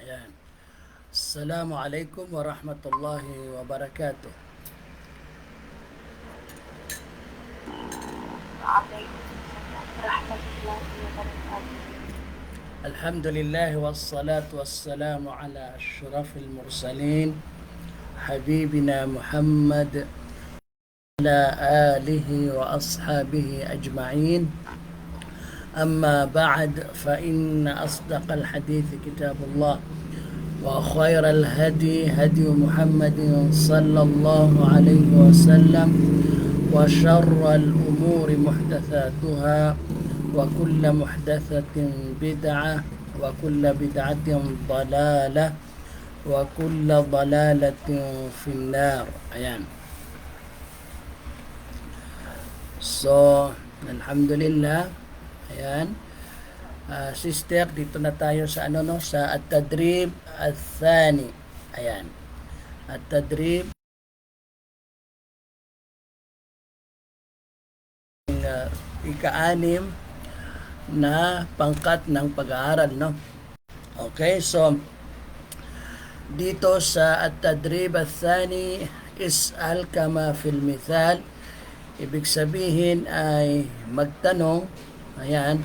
Ayan. Assalamualaikum warahmatullahi wabarakatuh. وعليكم السلام ورحمة الله وبركاته. Alhamdulillah wassalatu wassalamu ala ashrafil mursalin habibina Muhammad ala alihi wa ashabihi ajma'in. أما بعد فإن أصدق الحديث كتاب الله وخير الهدي هدي محمد صلى الله عليه وسلم وشر الأمور محدثاتها وكل محدثة بدعة وكل بدعة ضلالة وكل ضلالة في النار. Ayan. So, alhamdulillah. Ayan. Sister, dito na tayo sa sa at-tadrib al-thani. Ayan. At-tadrib ika-anim na pangkat ng pag-aaral, no? Okay, so dito sa at-tadrib al-thani, is'al kama fil mithal. Ibig sabihin ay magtanong, ayan,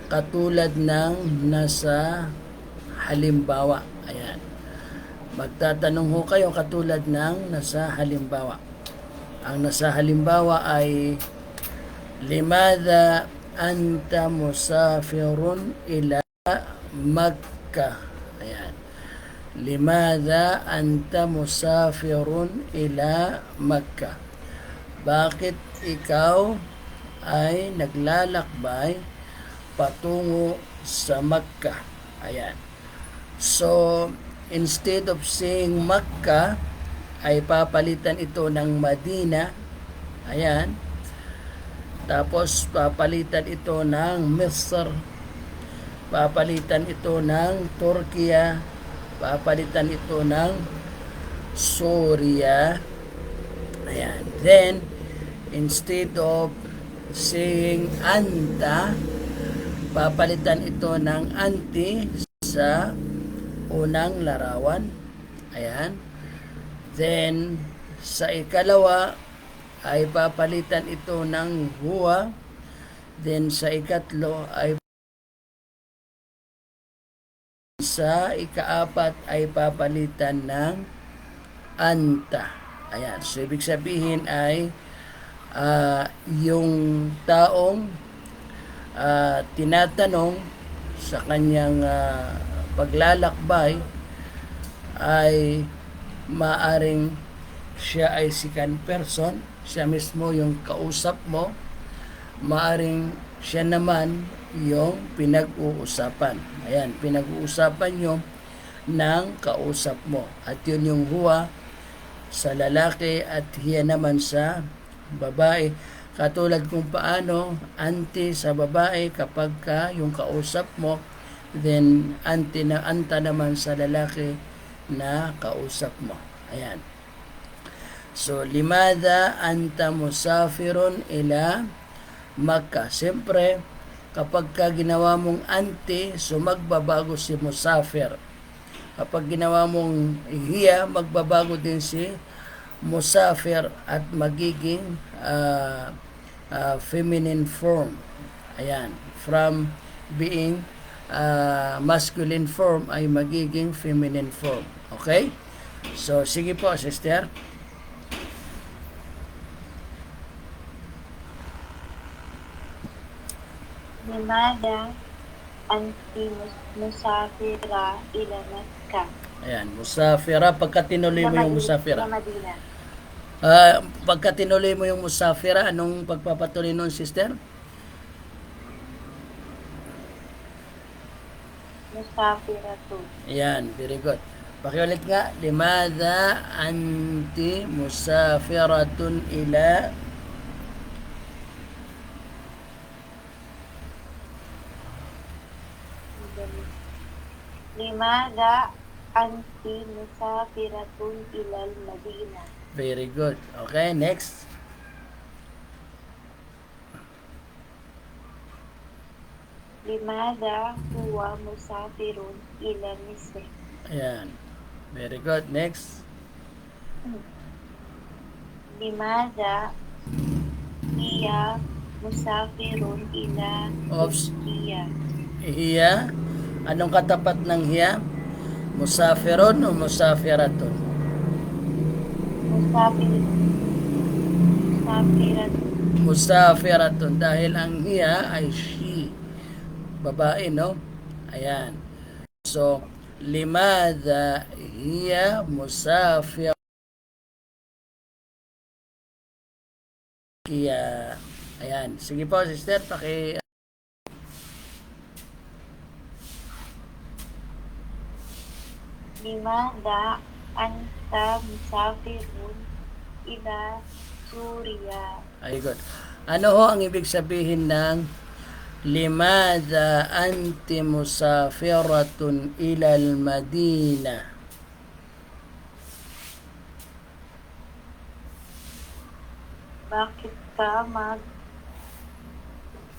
katulad ng nasa halimbawa. Ayan. Magtatanong ho kayo katulad ng nasa halimbawa. Ang nasa halimbawa ay limadha anta musafirun ila Makkah. Ayan. Limadha anta musafirun ila Makkah. Bakit ikaw ay naglalakbay patungo sa Makkah? Ayan. So, instead of saying Makkah, ay papalitan ito ng Madina. Ayan. Tapos, papalitan ito ng Misr. Papalitan ito ng Turkiya. Papalitan ito ng Syria. Ayan. Then, instead of saying anta, papalitan ito ng anti sa unang larawan. Ayan. Then, sa ikalawa, ay papalitan ito ng huwa. Then, sa ikatlo, ay sa ikaapat, ay papalitan ng anta. Ayan. So, ibig sabihin ay yung taong tinatanong sa kanyang paglalakbay ay maaring siya ay second person, siya mismo yung kausap mo, maaring siya naman yung pinag-uusapan. Ayan, pinag-uusapan nyo ng kausap mo. At yun yung huwa sa lalaki at hiya naman sa babae. Katulad kung paano anti sa babae kapag ka yung kausap mo, then anta naman sa lalaki na kausap mo. Ayan. So, limadha anta musafirun ila Makkah. Siyempre, kapag ka ginawa mong anti, so magbabago si musafir. Kapag ginawa mong hiya, magbabago din si musafir at magiging feminine form. Ayan. From being masculine form ay magiging feminine form. Okay? So, sige po, sister. لماذا أنت مسافرة إلى مكة؟ Ayan, musafira. Pagka tinuloy mo yung musafira. Madina. Pagka tinuloy mo yung musafira, anong pagpapatuloy nun, sister? Musafiratu. Ayan, very good. Pakiulit nga, limadha anti musafiratun ila Limada anti musafiratun ilal Madina. Very good. Okay, next. Limada huwa musafirun ila Misr. Ayan. Very good. Next. Limada hiya musafirun ila Oops. Turkiya. Hiya. Anong katapat ng hiya? Musafirun o musafiratun? Musafiratun. Musafiratun. Dahil ang hiya ay she. Babae, no? Ayan. So, limada hiya musafir. Kaya, ayan. Sige po, sister, Limada anta musafirun ila Suriya. Ay, good. Ano ho ang ibig sabihin ng limada anti musafiratun ilal Madina? Bakit ka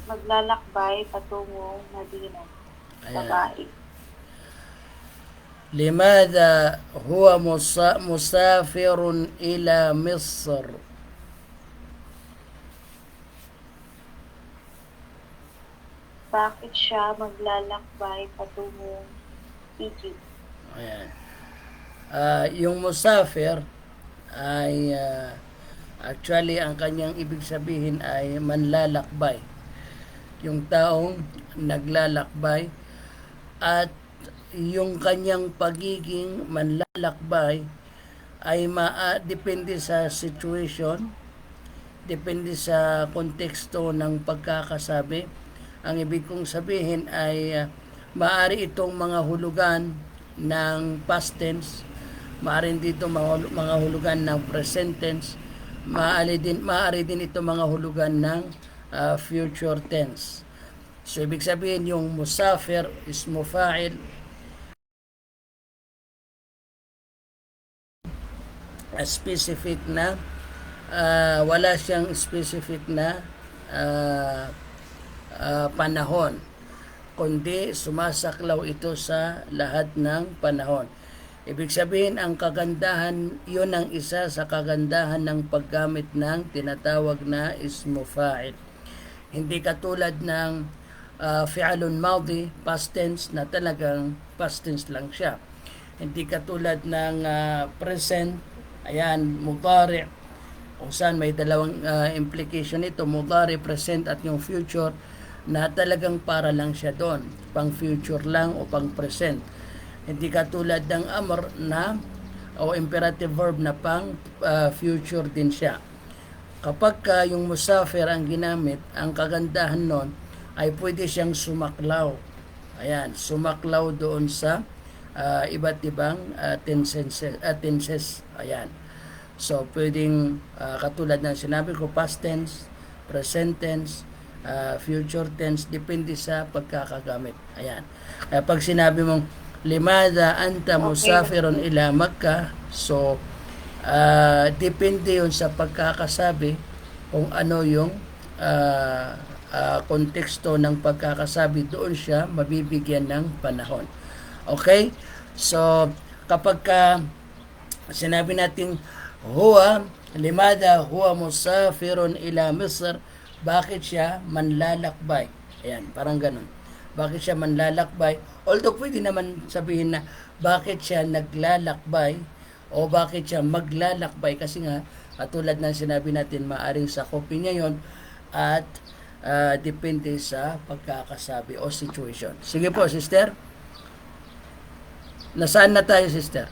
maglalakbay patungong Madina? Ayan. Babae. Limada huwa musafirun ila Misr? Bakit siya maglalakbay patungong Egypt? Ayan. Yung musafir ay actually ang kanyang ibig sabihin ay manlalakbay. Yung taong naglalakbay at yung kanyang pagiging manlalakbay ay depende sa situation, depende sa konteksto ng pagkakasabi. Ang ibig kong sabihin ay maaari itong mga hulugan ng past tense, maaari dito mga hulugan ng present tense, maaari din ito mga hulugan ng future tense. So ibig sabihin yung musafir is mufa'il, specific na wala siyang specific na panahon, kundi sumasaklaw ito sa lahat ng panahon. Ibig sabihin, ang kagandahan, yun ang isa sa kagandahan ng paggamit ng tinatawag na ismu fa'il. Hindi katulad ng fi'alun madhi, past tense, na talagang past tense lang siya. Hindi katulad ng present, ayan, mudari, kung saan may dalawang implication ito, mudari, present, at yung future, na talagang para lang siya doon, pang future lang o pang present. Hindi katulad ng amr na o imperative verb na pang future din siya. Kapag yung musafir ang ginamit, ang kagandahan nun ay pwede siyang sumaklaw. Ayan, sumaklaw doon sa iba't ibang tenses. Ayan. So, pwedeng katulad ng sinabi ko, past tense, present tense, future tense, depende sa pagkakagamit. Ayan. Kaya pag sinabi mong limada anta musafirun ila Makkah, so depende yun sa pagkakasabi kung ano yung konteksto ng pagkakasabi, doon siya mabibigyan ng panahon. Okay? So, kapag sinabi natin limada huwa musafirun ila Misr, bakit siya manlalakbay? Ayan, parang ganun. Bakit siya manlalakbay? Although pwede naman sabihin na bakit siya naglalakbay o bakit siya maglalakbay, kasi nga katulad ng sinabi natin, maaring sakopin niya yon at depende sa pagkakasabi o situation. Sige po, sister. Nasaan na tayo, sister?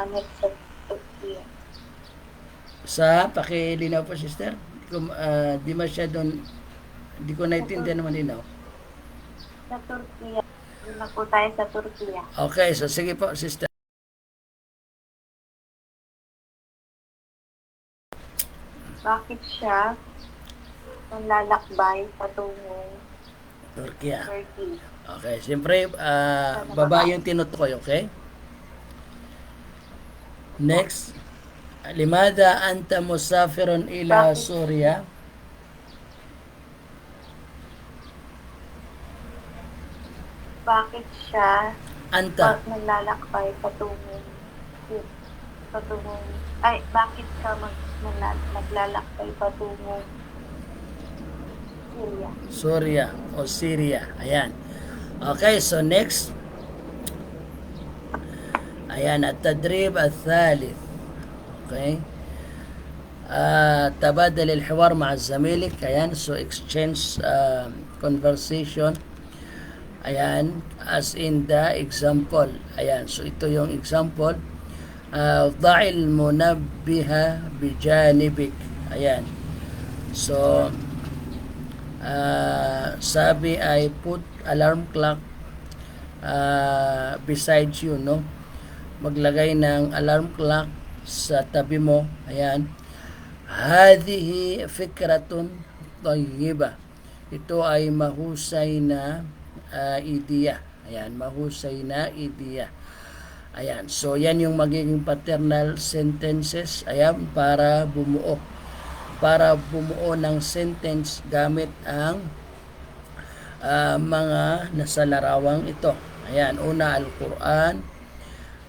Next sa Turkiya. Sa pakilinaw po, sister. Di masyadong, di ko naintindihan naman linaw. Sa Turkiya. Doon na po tayo sa Turkiya. Okay, so sige po, sister. Bakit siya manlalakbay patungong Turkey. Turkey? Okay, siyempre, babae yung tinutukoy, okay? Next. Limada anta musafirun ila Bakit? Surya? bakit siya Anta. naglalakbay patungong, ay, bakit ka naglalakbay patungong Syria? Surya o Syria. Ayan. Okay, so next. Ayan, at-tadrib al-thalith. Okay. تبادل الحوار مع الزميلك. Ayan, so exchange conversation. Ayan, as in the example. Ayan, so ito yung example. ضع المنبه بجانبك. Ayan. So, sabi ay put alarm clock beside you, no? Maglagay ng alarm clock sa tabi mo. Ayan. Hadhihi fikratun tayyiba. Ito ay mahusay na ideya. Ayan, mahusay na ideya. Ayan, so yan yung magiging paternal sentences. Ayan, para bumuo ng sentence gamit ang mga nasa larawang ito. Ayan, una al-Quran,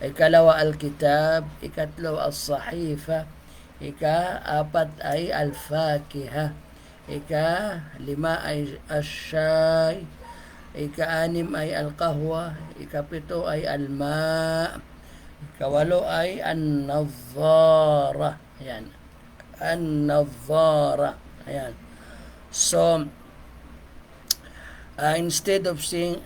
ikalawa al-kitab, ikatlo al-sahifa, ika-apat ay al-fakiha, ika-lima ay al-shay, ika-anim ay al-kahwa, ika-pito ay al-ma, ika-walo ay an-nadhara. Ayan, an-nadhara. Ayan. So, instead of saying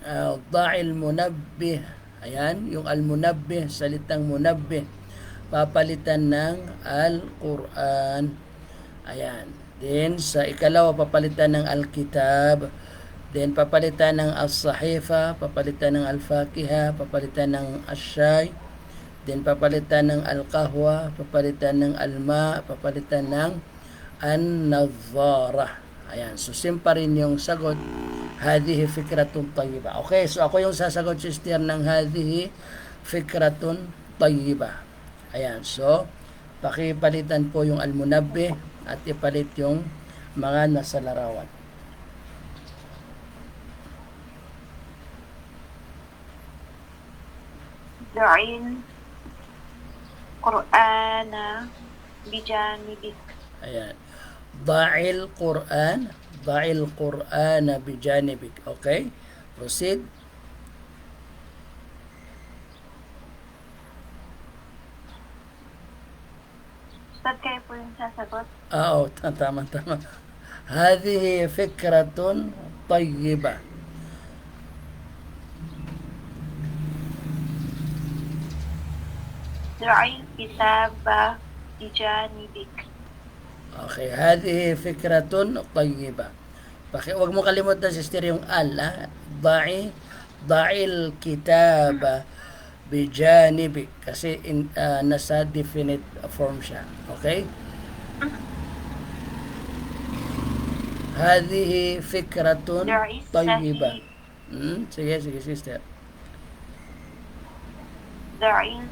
da'il munabbih, ayan, yung al-munabbih, salitang munabbih, papalitan ng al-Quran. Ayan. Then, sa ikalawa, papalitan ng al-kitab. Then, papalitan ng al-sahifa, papalitan ng al-fakiha, papalitan ng al-shay. Then, papalitan ng al-kahwa, papalitan ng al-ma, papalitan ng an-nadhara. Ayan. So, simpa rin yung sagot. Hadhihi fikratun tayyiba. Okay, so ako yung sasagot, sister, ng hadhihi fikratun tayyiba. Ayan, so pakipalitan po yung al-munabbih at ipalit yung mga nasa larawan. Da'il Qur'ana bijanibik. Ayan. Da'il Qur'ana bijanibik. Okay? Proceed. Ustad, kayo po yung sasagot. Oo, tama. Hadhihi fikratun tayyiba. Da'il kitaba bijanibik. Okay, hadhihi fikratun tayyiba. Wag mo kalimutan, sister, yung al, da'il kitaba bijanibik, kasi nasa definite form siya. Okay? Hadhihi fikratun Da'il tayyiba. sahih. Sige, sister. Da'il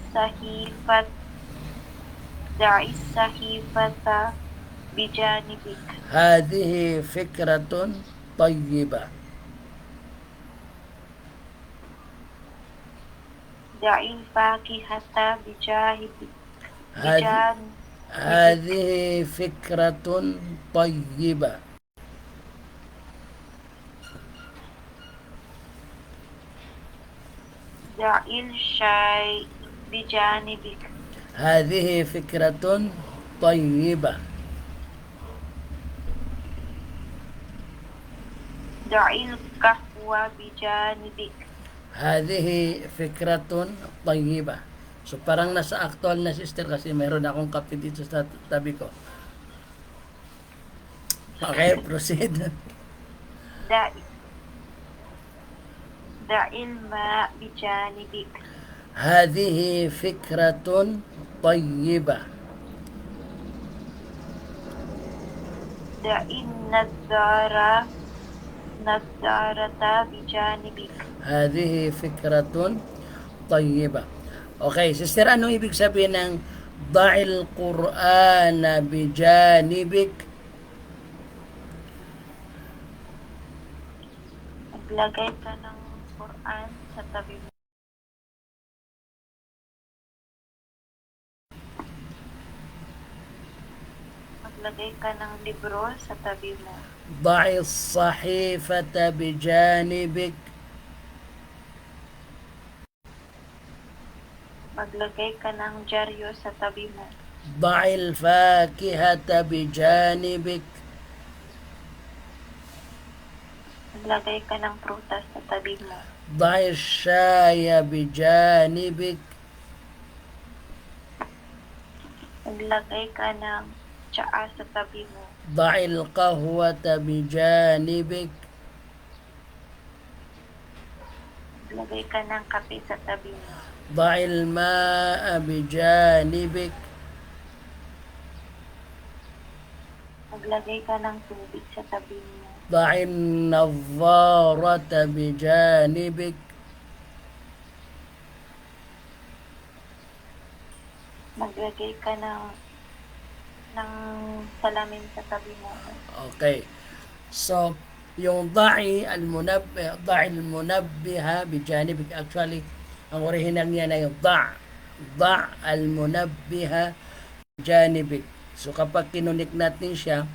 sahifata bijanibik. Hadhihi fikratun tayyiba. Da'il fakihata bijanibik. Hadhihi fikratun tayyiba. Da'il shay bijanibik. Hadhihi fikratun tayyiba. Da'il kahwa bijanibik. Hadhihi fikratun tayyiba. So parang nasa actual na, sister, kasi meron akong kape dito sa tabi ko. Okay, proceed. Da'il ma bijanibik. Hadhihi fikratun tayyiba. Da'il nadarata bijanibik. Hadhihi fikratun tayyiba. Okay, sister, ano ibig sabihin ng da'il Qur'ana bijanibik? Maglagay ka ng Quran sa tabi mo. Maglagay ka ng libro sa tabi mo. ضع الصحيفة بجانبك. Maglagay ka ng dyaryo sa tabi mo. ضع الفاكهة بجانبك. Maglagay ka ng prutas sa tabi mo. ضع الشاي بجانبك. Maglagay ka ng tsaa sa tabi mo. ضع القهوة بجانبك. Maglagay ka ng kape sa tabi mo. ضع الماء بجانبك. Maglagay ka ng tubig sa tabi mo. ضع النظارة بجانبك. Maglagay ka ng salamin sa tabi mo. Okay. So, yung ضع المنبه بجانبك. Actually, ang original niya na yung ضع المنبه بجانبك. So, kapag kinunik natin siya,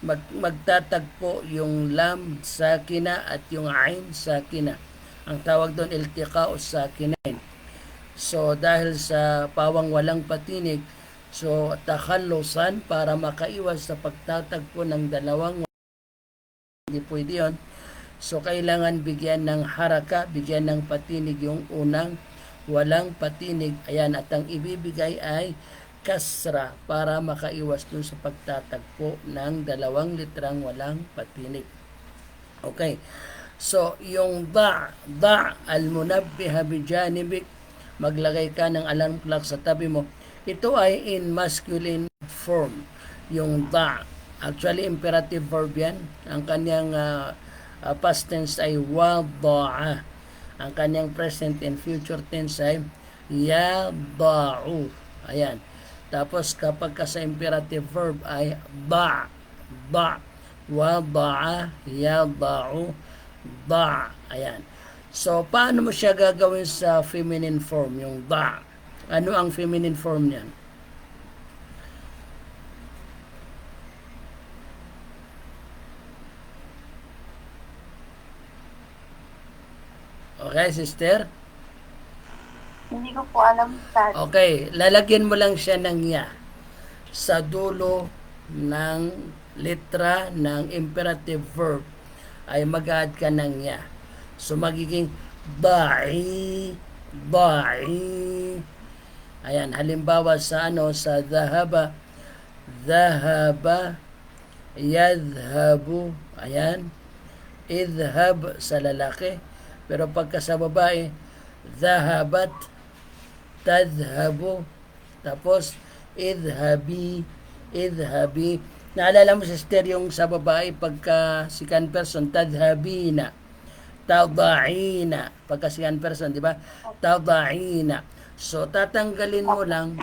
magtatagpo yung lam sakina at yung ain sakina. Ang tawag doon iltiqa'u sakinain. So, dahil sa pawang walang patinig, so, takhalusan para makaiwas sa pagtatagpo ng dalawang hindi pwede yun. So, kailangan bigyan ng haraka, bigyan ng patinig yung unang walang patinig. Ayan, at ang ibibigay ay kasra para makaiwas dun sa pagtatagpo ng dalawang litrang walang patinig. Okay. So, yung da al-munabbiha bijanibik, maglagay ka ng alarm clock sa tabi mo. Ito ay in masculine form. Yung da. Actually, imperative verb yan. Ang kanyang past tense ay wada'a. Ang kanyang present and future tense ay yada'u. Ayan. Tapos, kapag ka sa imperative verb ay da. Wada'a, yada'u, da. Ayan. So, paano mo siya gagawin sa feminine form, yung da? Ano ang feminine form niyan? Okay, sister? Hindi ko po alam, Dad. Okay, lalagyan mo lang siya ng ya sa dulo ng letra ng imperative verb ay mag-add ka ng ya. So, magiging da'i. Ayan, halimbawa sa sa dhahaba, yadhabu. Ayan, idhab sa lalaki. Pero pagka sa babae, dhahabat, tadhabu. Tapos, idhabi. Naalala mo, sister, yung sa babae, pagka second person, tadhabina. Tada'ina. Pagka second person, di ba? Tada'ina. So, tatanggalin mo lang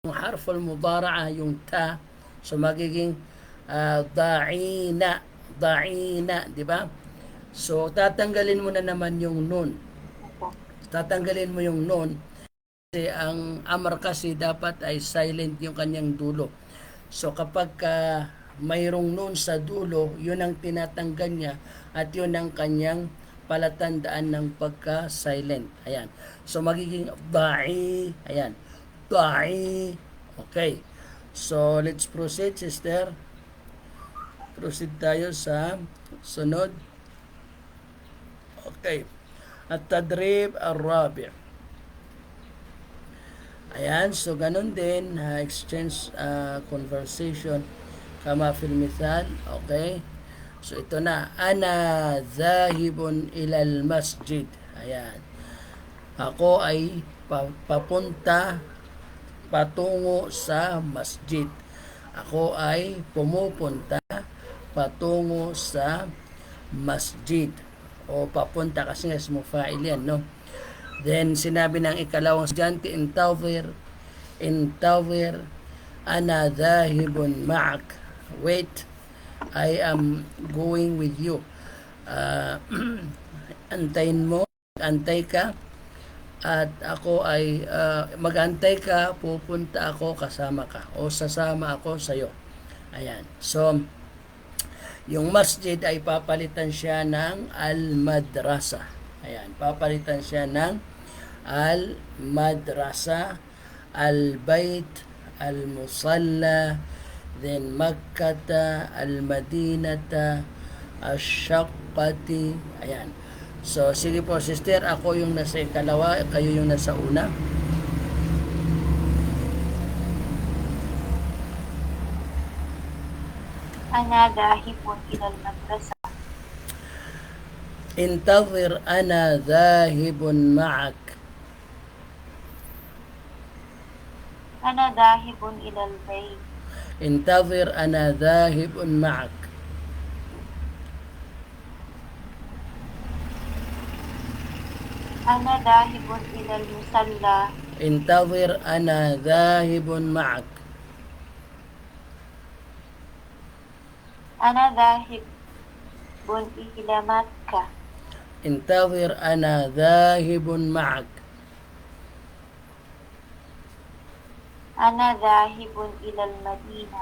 yung harful mudara'a, yung ta. So, magiging da'ina, di ba? So, tatanggalin mo na naman yung nun. Tatanggalin mo yung nun. Kasi ang amar kasi dapat ay silent yung kanyang dulo. So, kapag mayroong nun sa dulo, yun ang tinatanggal niya at yun ang kanyang palatandaan ng pagka-silent. Ayan. So, magiging da'i. Ayan. Da'i. Okay. So, let's proceed, sister. Proceed tayo sa sunod. Okay. At-tadrib al-rabi'. Ayan. So, ganun din. Exchange conversation. Kama fil mithal. Okay. So, ito na. Ana zahibun ilal masjid. Ayan. Ako ay patungo sa masjid. Ako ay pumupunta patungo sa masjid. O papunta kasi nga ismu fa'il yan, no? Then, sinabi ng ikalawang estudyante, intawir, ana dhahibun ma'ak. Wait, I am going with you. antayin mo, antay ka, at ako ay mag-antay ka, pupunta ako, kasama ka, o sasama ako sa'yo. Ayan. So, yung masjid ay papalitan siya ng al-madrasa. Ayan, papalitan siya ng al-madrasa, al-bait, al-musalla, then Makkata, al-Madinata, ash-shaqqati. Ayan. So, sige po sister, ako yung nasa ikalawa, kayo yung nasa una. أنا ذاهب إلى المدرسة. انتظر أنا ذاهب معك. أنا ذاهب إلى البيت. انتظر أنا ذاهب معك. أنا ذاهب إلى المصلى. انتظر أنا ذاهب معك. أنا ذاهب إلى مكة. انتظر أنا ذاهب معك. أنا ذاهب إلى المدينة.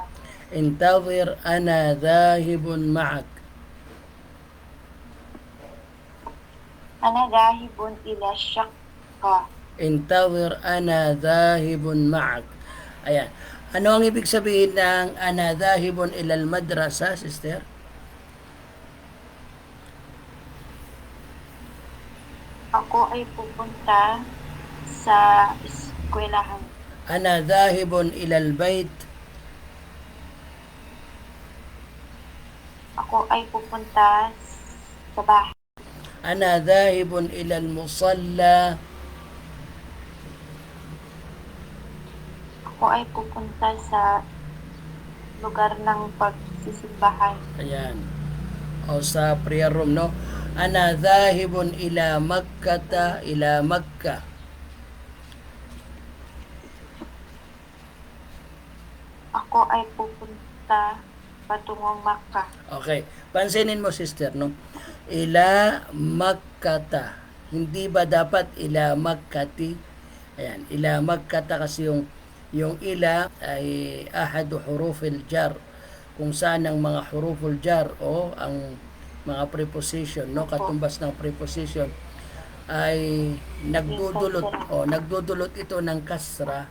انتظر أنا ذاهب معك. أنا ذاهب إلى الشقة. انتظر أنا ذاهب معك. Ayan. Ano ang ibig sabihin ng ana dhahibun ilal madrasa, sister? Ako ay pupunta sa eskwelahan. Ana dhahibun ilal bait. Ako ay pupunta sa bahay. Ana dhahibun ilal musalla. Ako ay pupunta sa lugar ng pagsisimbahan. Ayan. O sa prayer room, no? Ana dhahibun ila Makkata, ila Makkah. Ako ay pupunta patungong Makkah. Okay. Pansinin mo, sister, no? Ila Makkata. Hindi ba dapat ila Makkati? Ayan. Ila Makkata kasi yung ila ay ahadu hurufil jar. Kung saan ang mga huruful jar o ang mga preposition, no? Katumbas ng preposition ay nagdudulot ito ng kasra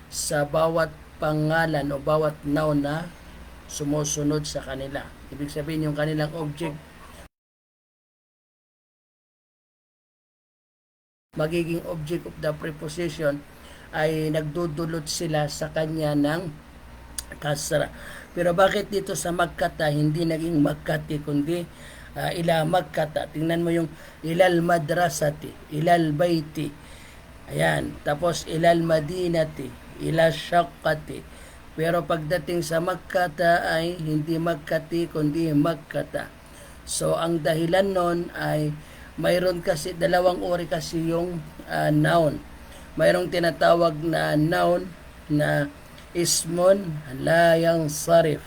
sa bawat pangalan o bawat noun na sumusunod sa kanila. Ibig sabihin yung kanilang object magiging object of the preposition ay nagdudulot sila sa kanya ng kasra. Pero bakit dito sa Makkata hindi naging Makkati kundi ila Makkata? Tingnan mo yung ilal madrasati, ilal baiti. Ayan. Tapos ilal madinati, ila syaqqati. Pero pagdating sa Makkata ay hindi Makkati kundi Makkata. So ang dahilan nun ay mayroon kasi dalawang uri kasi yung noun. Mayroong tinatawag na noun na ismun la yansarif.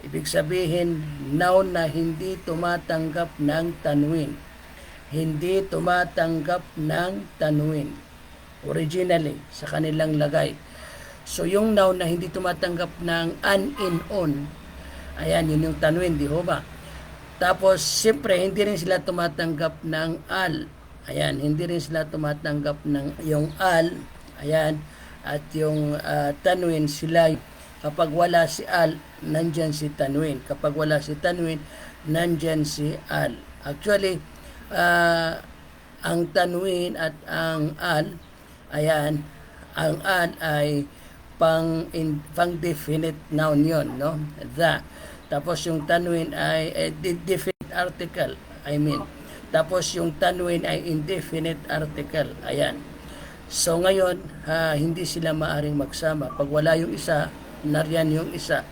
Ibig sabihin, noun na hindi tumatanggap ng tanwin. Hindi tumatanggap ng tanwin. Originally, sa kanilang lagay. So, yung noun na hindi tumatanggap ng an, in, on, ayan, yun yung tanwin, di ho ba? Tapos, siyempre, hindi rin sila tumatanggap ng al. Ayan, hindi rin sila tumatanggap ng yung al. Ayan, at yung tanwin sila. Kapag wala si al, nandyan si tanwin. Kapag wala si tanwin, nandyan si al. Actually, ang tanwin at ang al, ayan, ang al ay pang definite noun yon, no? The. Tapos yung tanwin ay definite article, I mean. Tapos yung tanwin ay indefinite article. Ayan. So ngayon, hindi sila maaring magsama. Pag wala yung isa, nariyan yung isa.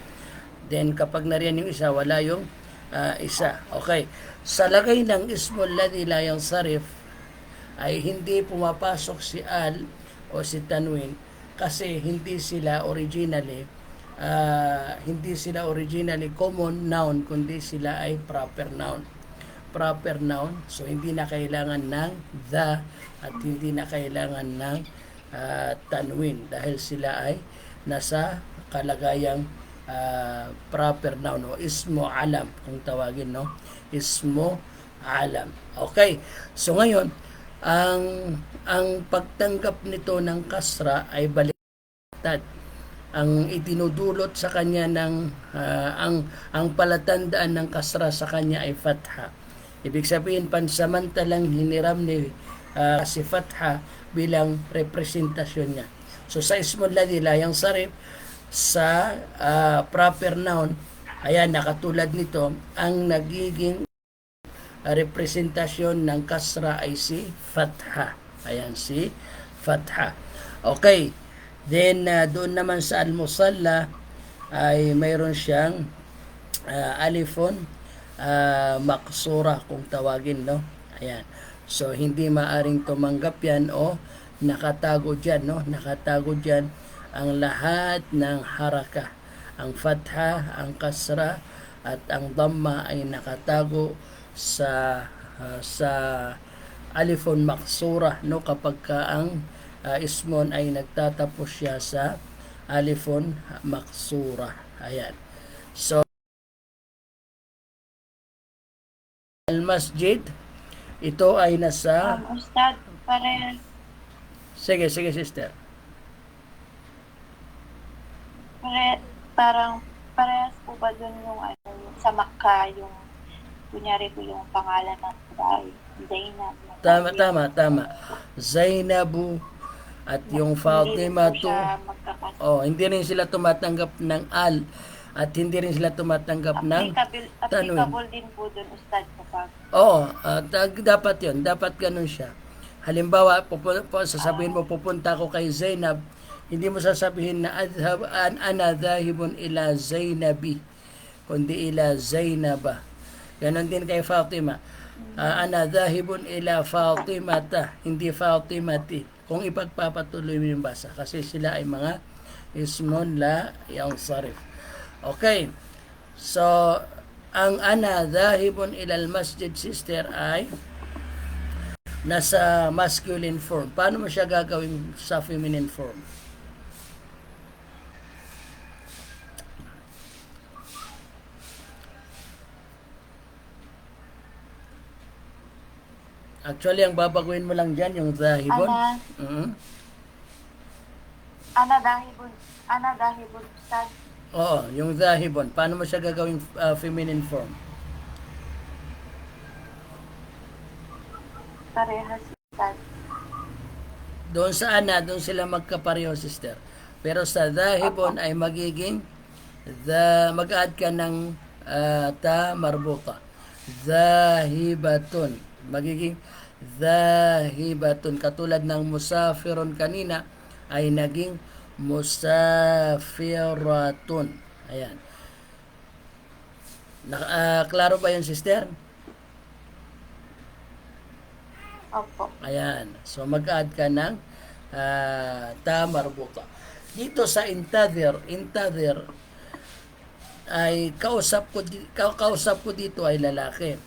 Then kapag nariyan yung isa, wala yung isa. Okay. Sa lagay ng ismul ladhi la yansarif ay hindi pumapasok si al o si tanwin kasi hindi sila originally common noun kundi sila ay proper noun. proper noun. So, hindi na kailangan ng the at hindi na kailangan ng tanwin dahil sila ay nasa kalagayang proper noun o ismo alam kung tawagin, no? Ismo alam. Okay. So, ngayon, ang pagtanggap nito ng kasra ay baliktad. Ang itinudulot sa kanya ng ang palatandaan ng kasra sa kanya ay fatha. Ibig sabihin pansamantalang hiniram ni si fatha bilang representasyon niya. So sa ismul ladhi la yang sarif sa proper noun, ayan nakatulad nito, ang nagiging representasyon ng kasra ay si fatha. Ayan si fatha. Okay. Then, doon naman sa al-musalla ay mayroon siyang alifon maksura kung tawagin, no? Ayan. So, hindi maaring tumanggap yan o nakatago dyan, no? Nakatago dyan ang lahat ng haraka. Ang fatha, ang kasra, at ang dhamma ay nakatago sa alifon maksura, no? Kapag ka ang ismon ay nagtatapos siya sa alifon maksura. Ayan. So, al-masjid, ito ay nasa... Ustad, parehas, Sige, sister. parang parehas po ba dun yung yung sa Makkah, yung kunyari po yung pangalan ng babae, Zainab. Tama. Zainabu at yung Fatima Hindi to, po siya magkakasama. hindi rin sila tumatanggap ng al at hindi rin sila tumatanggap ng tanwin. Applicable din po dun, Ustad, kapag Dapat yon, dapat ganun siya. Halimbawa, sasabihin mo pupunta ako kay Zainab, hindi mo sasabihin na ana dhahibun ila Zainabi, kundi ila Zainaba. Ganon din kay Fatima. Ana dhahibun ila Fatimata, hindi Fatimati. Kung ipagpapatuloy mo yung basa, kasi sila ay mga ismon la yang sarif. Okay. So, ang ana dhahibun ilal masjid, sister, ay nasa masculine form. Paano mo siya gagawin sa feminine form? Actually, ang babaguhin mo lang dyan, yung dhahibun. Ana dahibun, Ustad. Oo, yung dhahibun. Paano mo siya gagawin feminine form? Parehas, Ustad. Doon sa ana, doon sila magkapareho, sister. Pero sa dhahibun ay magiging mag-add ka ng ta marbuta. Dhahibatun. Magiging dhahibatun. Katulad ng musafirun kanina ay naging musafiratun. Ayan. Klaro ba yun, sister? Opo. Ayan. So, mag-add ka ng ta marbuta. Dito sa intadir ay kausap ko dito ay lalaki.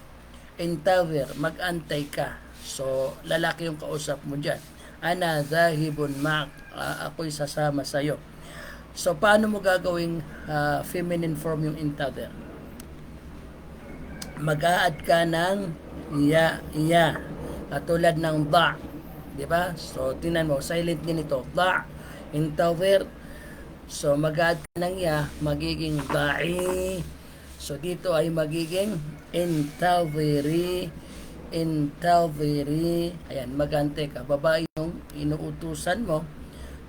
Intadir, mag-antay ka. So, lalaki yung kausap mo dyan. Ana dhahibun ma'ak, ako'y sasama sa'yo. So, paano mo gagawing feminine form yung intadir? Mag-add ka ng ya. Katulad ng da. Diba? So, tinan mo, silent din ito. Da. Intadir. So, mag-add ka ng ya, magiging da'i. So, dito ay magiging intadiri. Ayan, mag-ante ka. Babae yung inuutusan mo.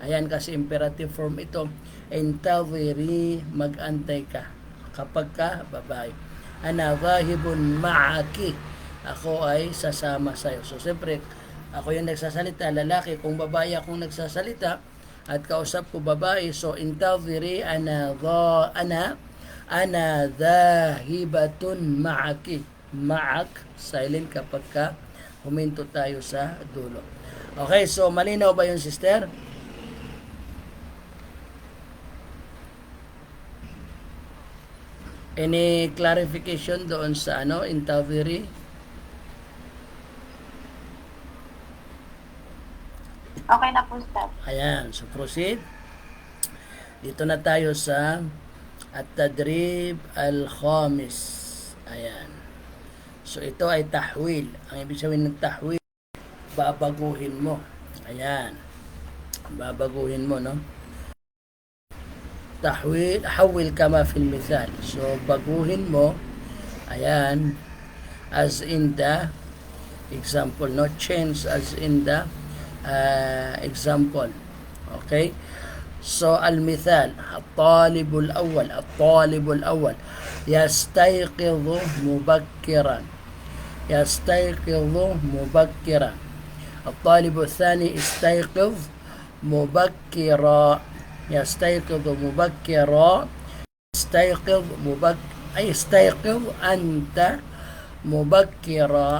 Ayan, kasi imperative form ito. Intadiri, mag-antay ka. Kapag ka, babae. Ana dhahibun ma'aki. Ako ay sasama sa'yo. So, siyempre, ako yung nagsasalita, lalaki. Kung babae akong nagsasalita, at kausap ko babae, so intadhiri ana dhahibatun ma'aki. Ma'ak, silent kapag ka huminto tayo sa dulo. Okay, so malinaw ba yun, sister? Any clarification doon sa intadhiri? Okay na po, Ustad. Ayan, so proceed. Dito na tayo sa at-tadrib al-khamis. Ayan. So ito ay tahwil. Ang ibig sabihin ng tahwil, babaguhin mo. Ayan. Babaguhin mo, no? Tahwil, hawil kama fil mithal. So baguhin mo. Ayan. As in the example, no? Change as in the example. Okay? So المثال الطالب الأول يستيقظ مبكرا الطالب الثاني يستيقظ مبكرا يستيقظ أنت مبكرا.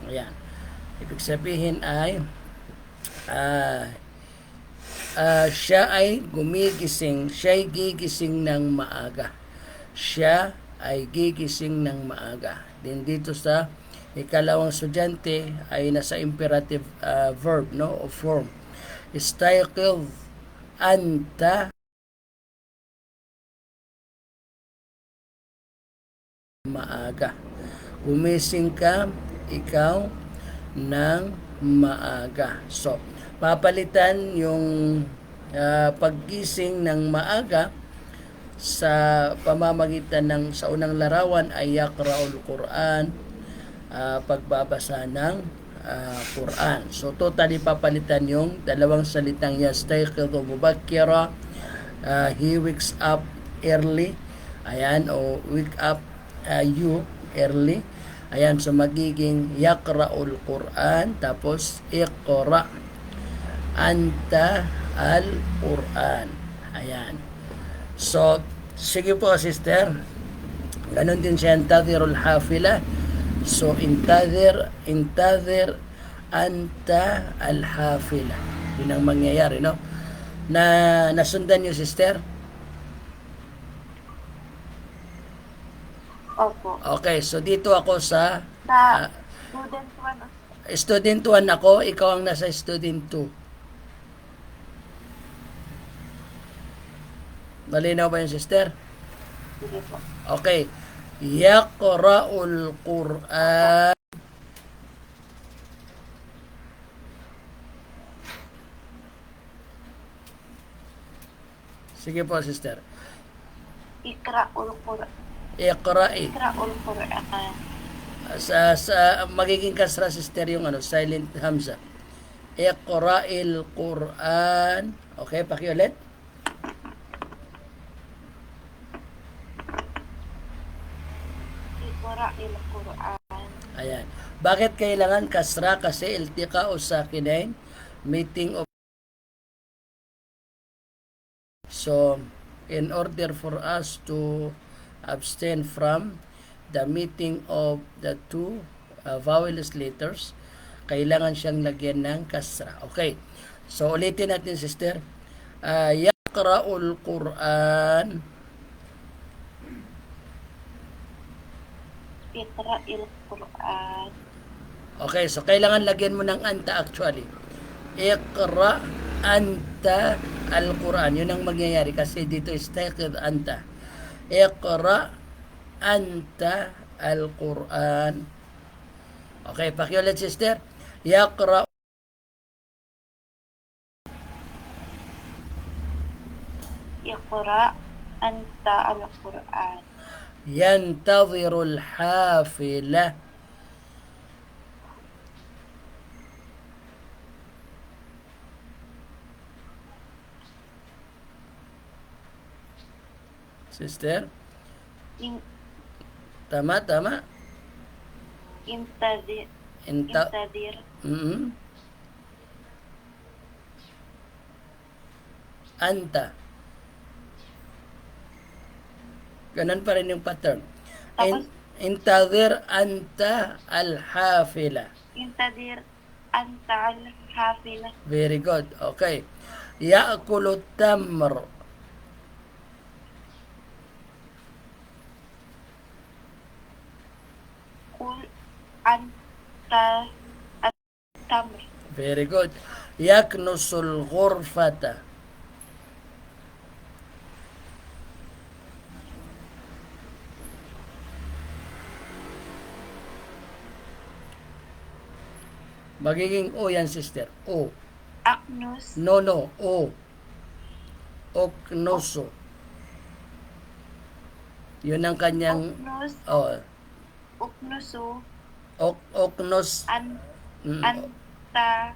Ayan. Ibig sabihin ay siya ay gumigising, siya ay gigising ng maaga. Siya ay gigising ng maaga. Din dito sa ikalawang estudyante ay nasa imperative verb, no, o form. Istayqiz anta maaga. Gumising ka, ikaw, ng maaga. So, papalitan yung paggising ng maaga sa pamamagitan ng sa unang larawan ay yaqra'ul Quran, pagbabasa ng Quran. So totally papalitan yung dalawang salitang yastayqidhu mubakkira, he wakes up early, ayan, o wake up you early. Ayan, so magiging yaqra'ul Quran, tapos iqra anta al-Quran. Ayan. So, sige po, sister. Ganon din siya, intadirul hafila. So, intadir anta al-hafila. Yun ang mangyayari, no? Nasundan niyo, sister? Opo. Okay, so dito ako sa Sa student 1, student 1 ako, ikaw ang nasa student 2. Malinaw ba yung sister? sige po. Okay. Yaqra'ul Qur'an. Sige po, sister. Ikra'ul Quran. Iqra'i. Ikra'ul Quran. Sa magiging kasra, sister, yung silent hamza. Iqra'il Qur'an. Okay, pakiulit. Ikra'il Quran. Ayan. Bakit kailangan kasra? Kasi iltiqa o sakinain, meeting of. So, in order for us to abstain from the meeting of the two vowelless letters, kailangan siyang lagyan ng kasra. Okay. So, ulitin natin, sister. Yaqra'ul Quran. Ikra'il Quran. Okay, so kailangan lagyan mo ng anta actually. Iqra anta al-Quran. Yun ang mangyayari kasi dito istayqid anta. Iqra anta al-Quran. Okay, pakiulit, sister. Yaqra Iqra anta al-Quran. yantadhiru al-hafila. Sister, tama. Intadir. Anta. Ganun pa rin yung pattern. Tapos, Intadir anta al-hafila. intadir anta al-hafila. Very good. Okay. Ya'kulu tamr. Kul anta at-tamr. Very good. Yaknusul ghurfata. Magiging O yan, sister. O. Aknus. No, no. O. Oknuso. Yun ang kanyang... Uknus. Oh, Uknusu. oknos. Mm, Anta.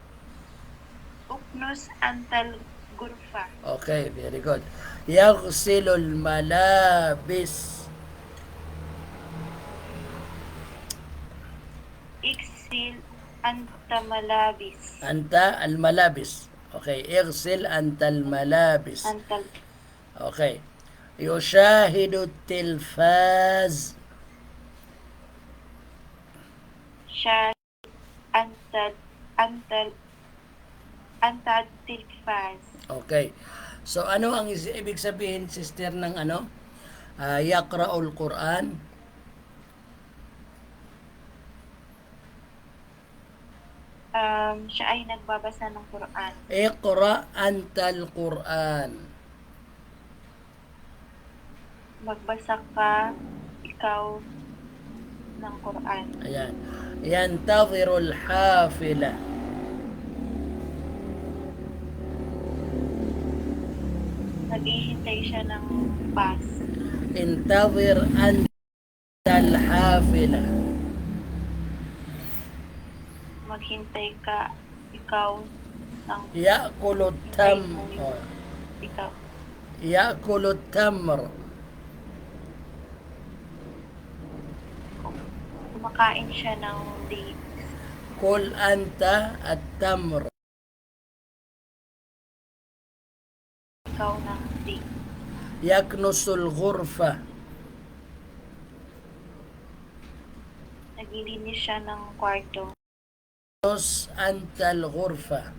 Uknus antal gurfa. okay, very good. Yaghsilul malabis. Iksil anta malabis. Anta al-malabis. Okay, igsil anta al-malabis. Antal. Okay. Yushahidu tilfaz. Shahid antal. Antal tilfaz. Okay. So, ano ang ibig sabihin, sister, ng ano? Yaqra'ul Quran. Siya ay nagbabasa ng Quran. Iqra antal Quran. Magbasa ka, ikaw, ng Quran. Ayan. Yantadhirul hafila. Naghihintay siya ng bus. Intadhir antal hafila. Maghintay ka, ikaw, ng Ya'kulu tam. Oh. ikaw. Ya'kulu tamr. Kumakain siya ng dates. Kul anta at tamr. Ikaw ng dates. Yaknusul ghurfa. Naglilinis siya ng kwarto. Nus antal ghurfa.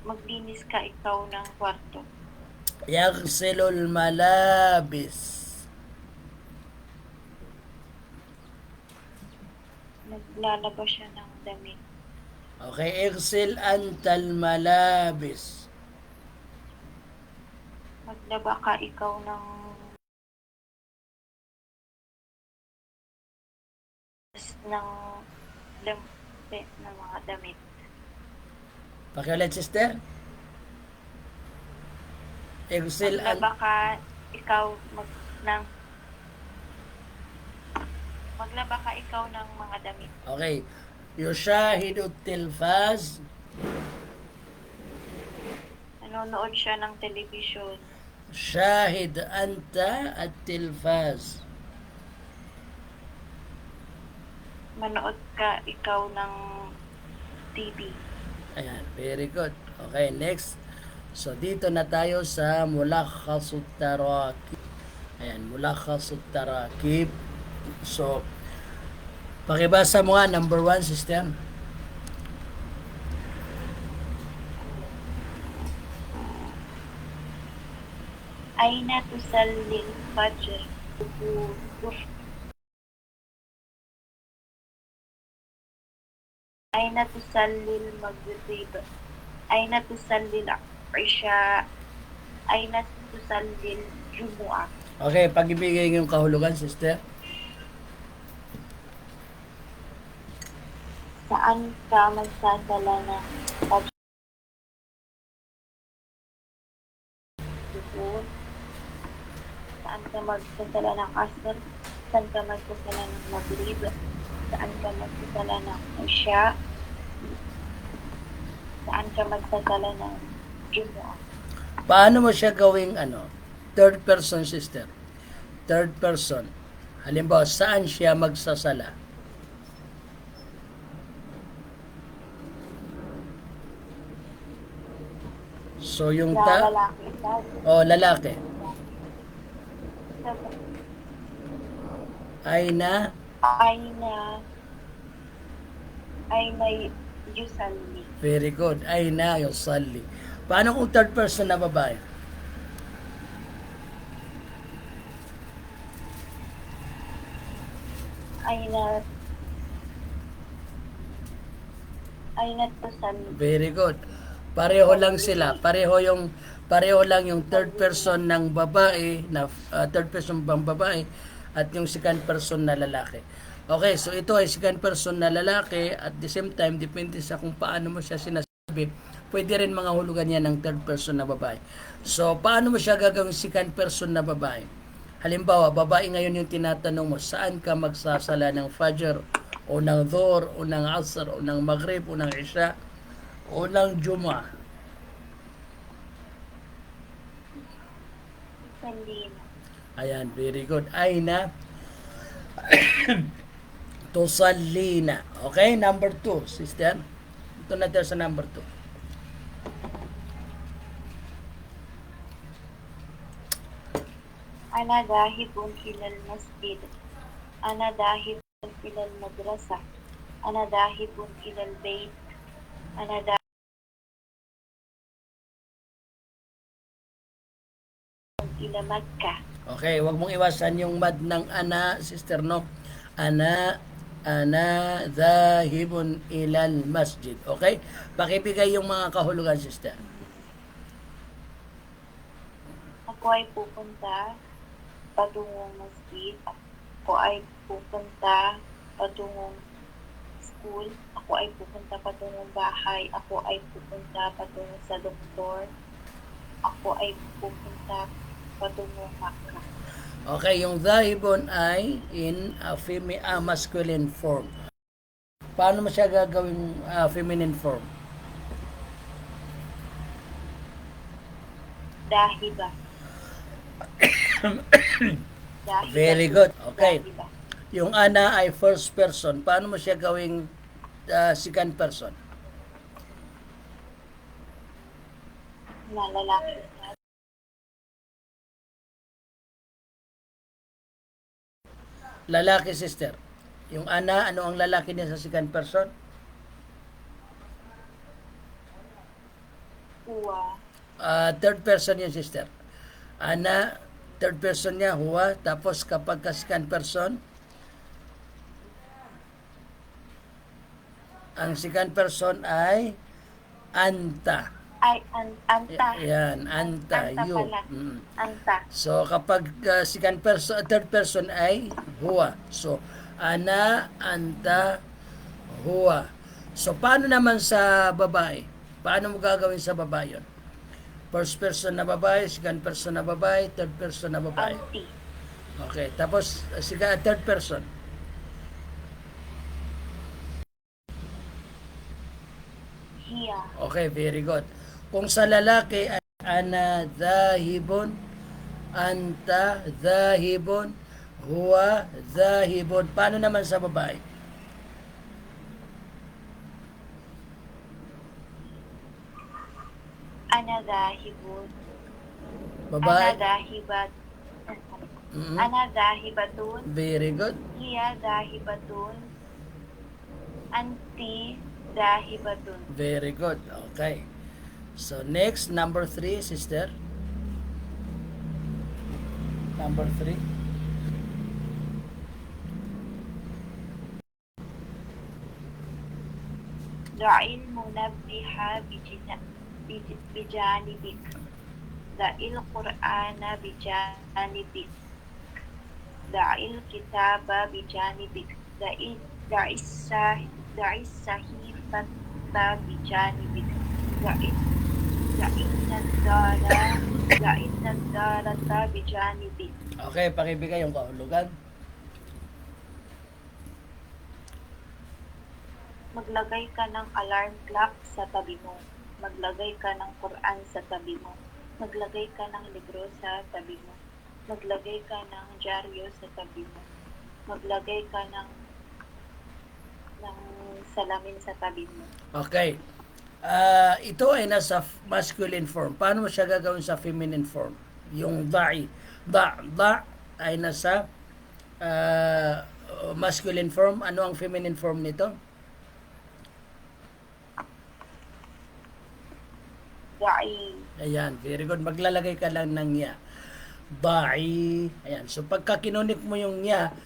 Maglinis ka, ikaw, ng kwarto. Yaghsilul malabis. Naglalaba siya ng damit. Okay, igsil antal malabis. Maglaba ka, ikaw, ng ng mga damit. Pakiulit, sister. Igsil Maglaba ka, ikaw, maglaba ka, ikaw, ng mga damit. Okay. Yushahidu tilfaz. Nanonood siya ng television. Shahid anta at tilfaz. Manood ka, ikaw, ng TV. Ayan, very good. Okay, next. So, dito na tayo sa mulakhasut tarakib. Ayan, mulakhasut tarakib. So, pakibasa mo nga, number 1, system. Aina tusallil fajr. Aina tusallil maghrib. Aina tusallil isha. Aina tusallil jumu'ah. Okay, pag-ibigay yung kahulugan, sister. Saan ka magsasala ng fajr? Saan ka magsasala ng asr? Saan ka magsasala ng maghrib? Saan ka magsasala ng isya? Saan ka magsasala ng jumu'ah? Paano mo siya gawing third person, sister? Third person. Halimbawa, saan siya magsasala? So, yung Lalaki ka. lalaki. Aina Aina yusalli. Very good. Aina yusalli. Paano kung third person na babae? Aina Aina tusalli. Very good. Pareho lang sila. Pareho lang yung third person ng babae na third person bang babae at yung second person na lalaki. Okay, so ito ay second person na lalaki at the same time depende sa kung paano mo siya sinasabi. Pwede rin mga hulugan yan ng third person na babae. So, paano mo siya gagawin second person na babae? Halimbawa, babae ngayon yung tinatanong mo, saan ka magsasala ng Fajr, o ng Dhuhr, o ng Asr, o ng Maghrib, o ng Isha, o ng Juma? Sallina. Ayan, very good. Aina tusallina. Okay, number 2, sister. Ito na tayo sa number 2. Ana dahibun ilal masjid. Ana dahibun ilal madrasah. Ana dahibun ilal bait. Ana dahibun ila Makkah. Okay, wag mong iwasan yung mad ng ana, sister, no? Ana dhahibun ilal masjid. Okay? Pakibigay yung mga kahulugan, sister. Ako ay pupunta patungong masjid. Ako ay pupunta patungong school. Ako ay pupunta patungong bahay. Ako ay pupunta patungong sa doktor. Ako ay pupunta patungong Makkah. Okay, yung dhahibun ay in a masculine form. Paano mo siya gagawing feminine form? Dahiba. Dahiba. Very good. Okay. Dahiba. Yung ana ay first person. Paano mo siya gawing second person? Na lalaki. Lalaki, sister. Yung ana, ano ang lalaki niya sa second person? Uwa. Third person yun, sister. Ana, third person niya, huwa. Tapos kapag ka second person, ang second person ay anta. Ay, anta. Yan, anta, Anta you. pala. Anta. So kapag second person, third person ay huwa. So ana, anta, huwa. So paano naman sa babae? Paano mo gagawin sa babae yun? First person na babae, second person na babae, third person na babae. Auntie. Okay, tapos third person. Hiya. Okay, very good. Kung sa lalaki ay ana dhahibun, anta dhahibun, huwa dhahibun. Paano naman sa babae? Ana dahibun. Ana Babae? dahibat. Mhm. Ana dahibatun. Very good. Hiya dahibatun. Anti dahibatun. Very good. Okay. So next, number 3, sister. Number 3. Da'il munabbiha bijanibik. Da'il Qur'ana bijanibik. Da'il kitaba bijanibik. Da'is sahifata bijanibik. Da'in nadarata bijanibik. Okay, pakibigay yung kahulugan. Maglagay ka ng alarm clock sa tabi mo. Maglagay ka ng Quran sa tabi mo. Maglagay ka ng libro sa tabi mo. Maglagay ka ng dyaryo sa tabi mo. Maglagay ka ng salamin sa tabi mo. Okay. Ito ay nasa masculine form. Paano mo siya gagawin sa feminine form? Yung da'i. Da ay nasa masculine form. Ano ang feminine form nito? Da'i. Ayan, very good. Maglalagay ka lang ng ya. Da'i. Ayan. So pagka kinunik mo yung ya,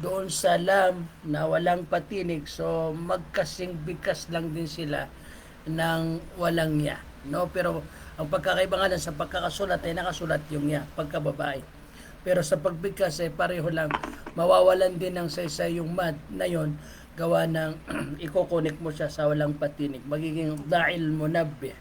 doon sa lam na walang patinig. So magkasing bigkas lang din sila ng walang ya. No, pero ang pagkakaiba nga lang sa pagkakasulat ay nakasulat yung ya pagkababae. Pero sa pagbigkas ay pareho lang, mawawalan din ng saysay yung mat na yon, gawa ng iko-connect mo siya sa walang patinig, magiging da'il munabbih,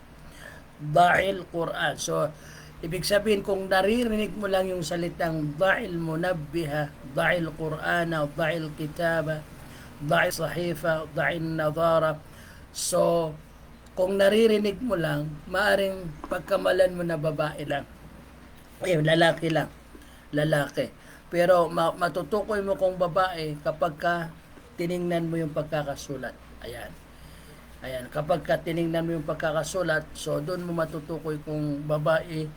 da'il Quran. So ibig sabihin, kung naririnig mo lang yung salitang da'il munabbiha, da'il Qur'ana, da'il kitaba, da'il sahifa, da'il nadara, so kung naririnig mo lang, maaring pagkamalan mo na babae lang, lalaki lang, lalaki. Pero matutukoy mo kung babae kapag ka tiningnan mo yung pagkakasulat. Ayan. Ayan, kapag ka tiningnan mo yung pagkakasulat, so doon mo matutukoy kung babae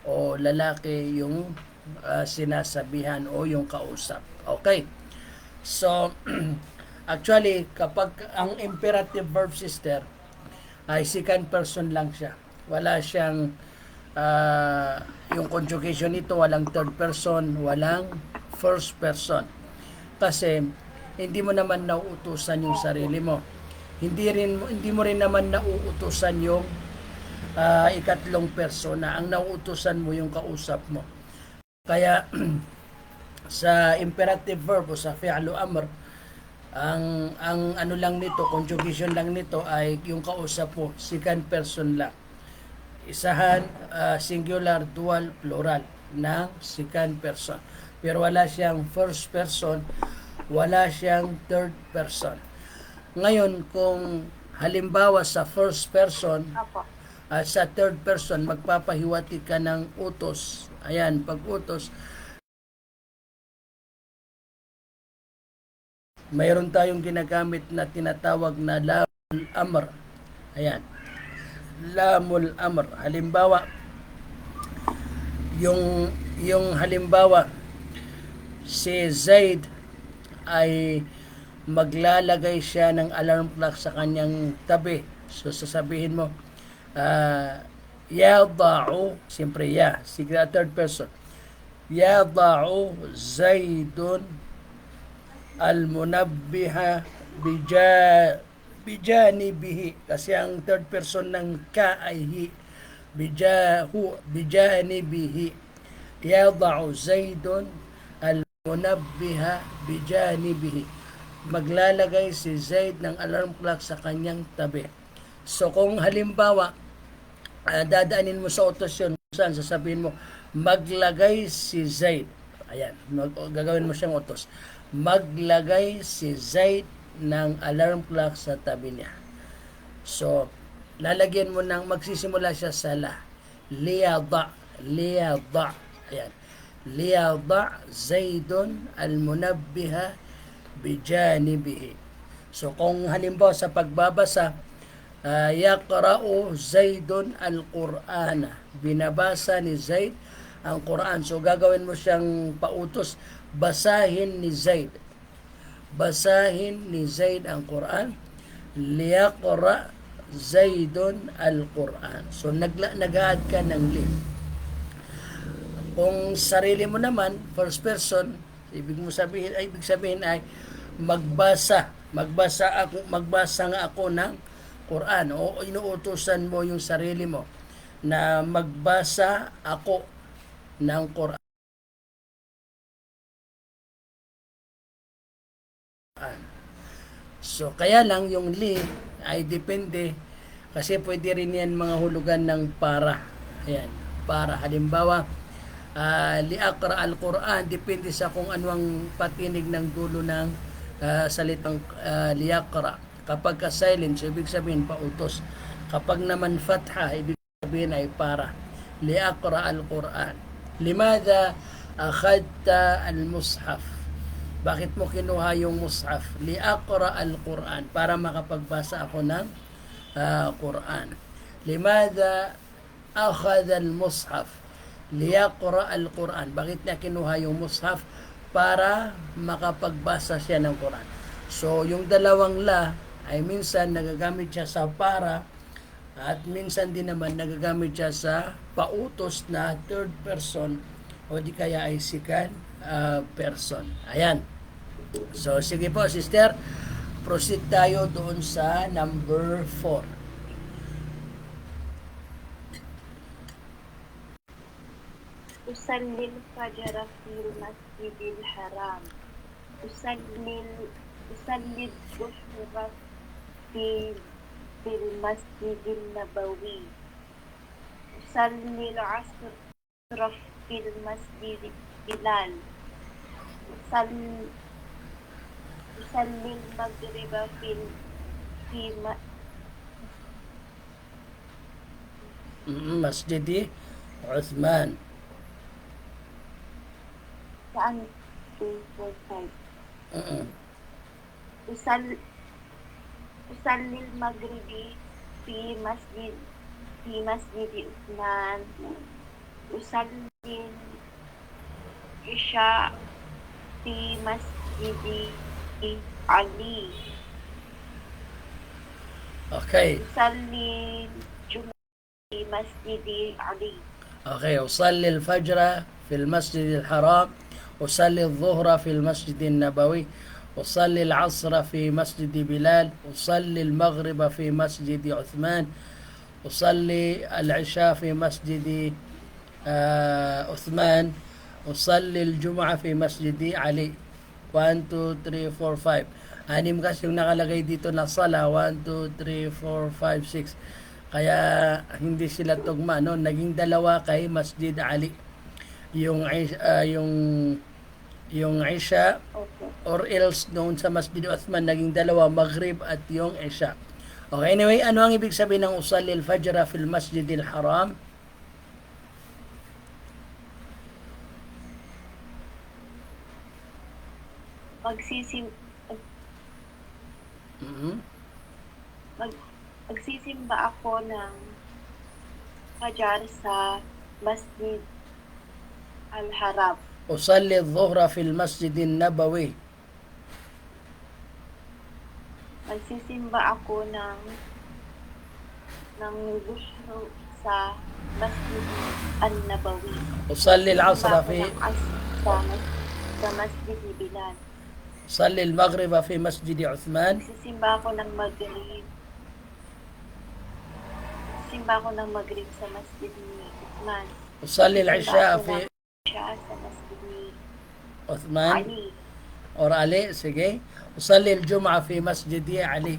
o lalaki yung sinasabihan o yung kausap. Okay. So, actually, kapag ang imperative verb, sister, ay second person lang siya. Wala siyang yung conjugation nito, walang third person, walang first person. Kasi hindi mo naman nauutusan yung sarili mo. Hindi mo rin naman nauutusan yung ikatlong persona. Ang nauutusan mo yung kausap mo. Kaya sa imperative verb o sa fi'lu amr, ang ano lang nito, conjugation lang nito ay yung kausap mo, second person lang. Isahan, singular, dual, plural ng second person. Pero wala siyang first person, wala siyang third person. Ngayon, kung halimbawa sa first person at sa third person, magpapahiwati ka ng utos. Ayan, pag utos, mayroon tayong ginagamit na tinatawag na lamul amr. Ayan, lamul amr. Halimbawa, yung halimbawa, si Zaid ay maglalagay siya ng alarm clock sa kanyang tabi. So sasabihin mo, yada'u, siyempre ya, sige, third person, yada'u Zaidun al-munabbiha bijanibihi, kasi ang third person ng ka ay hi, bijanibihi, yada'u Zaidun al-munabbiha bijanibihi, maglalagay si Zaid ng alarm clock sa kanyang tabi. So kung halimbawa dadaanin mo sa utos yun, saan sasabihin mo, maglagay si Zaid, ayan, gagawin mo siyang utos, maglagay si Zaid ng alarm clock sa tabi niya. So lalagyan mo ng, magsisimula siya sa la, liyada, ayan, liyada Zaidun al-munabbiha bijanibihi. So kung halimbawa sa pagbabasa, yaqra'u Zaidun al-Qur'ana, binabasa ni Zaid ang Quran. So gagawin mo siyang pautos, basahin ni Zaid ang Quran, liyaqra Zaidun al-Quran. So nag-add ka ng link. Kung sarili mo naman, first person, ibig sabihin ay magbasa nga ako ng Quran, o inuutusan mo yung sarili mo na magbasa ako ng Quran. So kaya lang yung li ay depende, kasi pwede rin yan mga hulugan ng para. Ayan, para. Halimbawa, liaqra al-Quran, depende sa kung ano ang patinig ng dulo ng salitang liaqra. Kapag ka silent, so ibig sabihin pautos. Kapag naman fatha, ibig sabihin ay para. Liaqra al-Quran. Limada akhadta al-mushaf? Bakit mo kinuha yung mushaf? Liaqra al-Quran, para makapagbasa ako ng Quran. Limada akhadha al-mushaf? Liyaqra al-Quran. Bakit niya kinuha yung mushaf? Para makapagbasa siya ng Quran. So yung dalawang la ay minsan nagagamit siya sa para, at minsan din naman nagagamit siya sa pautos na third person, o di kaya ay second person. Ayan. So, sige po, sister. Proceed tayo doon sa number 4. أصلي الفجر في المسجد الحرام أصلي الظهر في المسجد النبوي أصلي العصر في المسجد بلال أصلي المغرب في Masjidi Uthman. saan 245 Mm-mm. أصلي المغرب في مسجد عثمان أصلي العشاء في مسجد علي Okay. أصلي الجمعة في مسجد علي Okay. أصلي الفجر في المسجد الحرام. أصلي الظهر في المسجد النبوي. أصلي العصر في مسجد بلال. أصلي المغرب في مسجد عثمان. أصلي العشاء في مسجد عثمان. أصلي الجمعة في مسجد علي. 1, 2, 3, 4, 5. Anim kasi yung nakalagay dito na sala. 1, 2, 3, 4, 5, 6. Kaya hindi sila tugma. No? Naging dalawa kay Masjid Ali. Yung, yung Isha Okay. or else noon sa Masjid Uthman naging dalawa, Maghrib at yung Isha. Okay, anyway, ano ang ibig sabihin ng Usalli al-Fajr fil Masjid al-Haram? Mhm. Magsisimba ako ng Fajar sa Masjid Al-Haram. Usalli al-Dhuhra fil Masjid al-Nabawi. Magsisimba ako ng Zuhr sa Masjid Al-Nabawi. Usalli al-Asr Magsisimba ako fi ng sa Masjid Bilal. Usalli al-Maghrib fi Masjid Uthman. Magsisimba ako ng Maghrib. Magsisimba ako ng Maghrib sa Masjid ni Uthman. Usalli al-Isha Magsisimba fi ako ng Isha sa Masjid ni Uthman Ali. or Ali, sige. Usalli al-Jum'a fi Masjid Ali.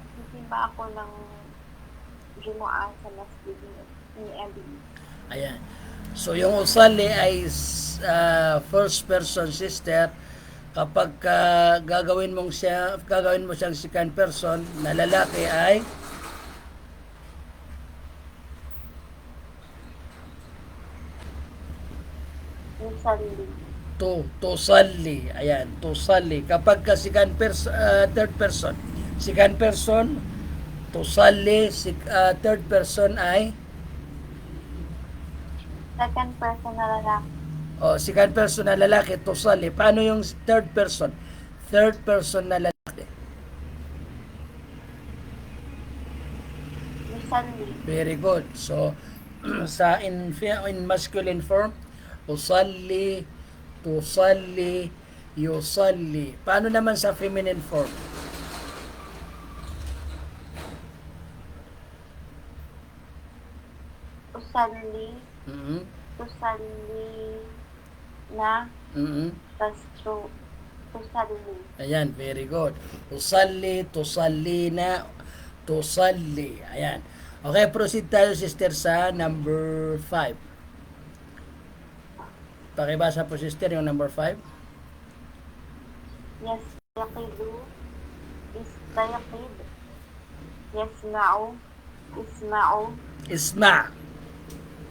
Magsisimba ako ng Jumu'ah sa Masjid ni Ali. Ayan. So yung usalli ay first person, sister. Kapag gagawin mo siyang second person na lalaki ay Usalli. tusalli. Ayan, tusalli. Kapag ka third person, second person, tusalli, third person ay Second person na lalaki. second person na lalaki, tusalli. Paano yung third person? Third person na lalaki. Usalli. Very good. So, sa in masculine form, usalli, tusalli, yusalli. Paano naman sa feminine form? Usalli. Mhm. Usalli na. Mhm. Tas tusalli. Ayan, very good. Usalli, tusallina, tusalli. Ayan. Okay, proceed tayo, sister, sa number 5. Pakibasa po, sister, yung number 5. Yastaqidu. Istayaqid. Yasma'u. Isma'u. Isma.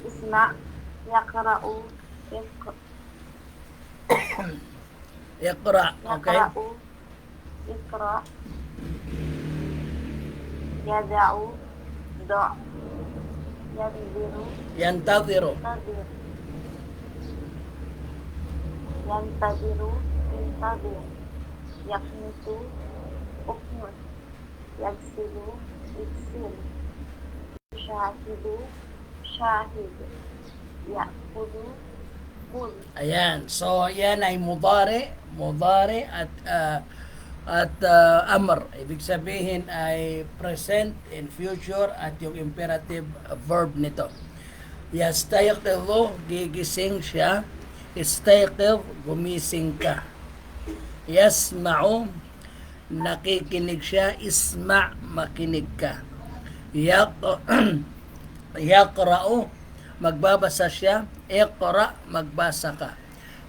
Isma'. Yaqra'u. Iqra. Okay? Yaqra'u. Iqra'. Yada'u. Da'. Yanziru. Yantadiru. Tadir. Yantadiru. Intadir. Yaknitu. Uknut. Yagsilu. Iksil. Syahidu. Syahid. Ya'kulu, kul. Ayan. So, yan ay mudari at amr. Ibig sabihin ay present and future at yung imperative verb nito. Yastayqizu, gigising siya. Istayqiz, gumising ka. Yasma'u, nakikinig siya. Isma', makinig ka. Yaqra'u, magbabasa siya. Iqra, magbasa ka.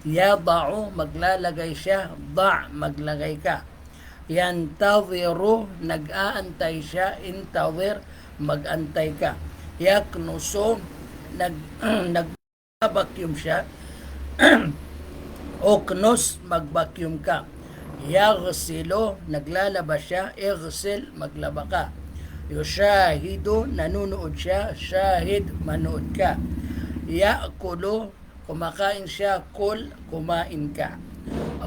Yada'u, maglalagay siya. Da', maglagay ka. Yantadhiru, nag-aantay siya. Intadhir, mag-antay ka. Yaknusu, nag-vacuum siya. Oknos, mag-vacuum ka. Yaghsilu, naglalaba siya. Ighsil, maglaba ka. Yushahidu, nanunood siya. Shahid, manood ka. Ya'kulu, kumakain siya. Kul, kumain ka.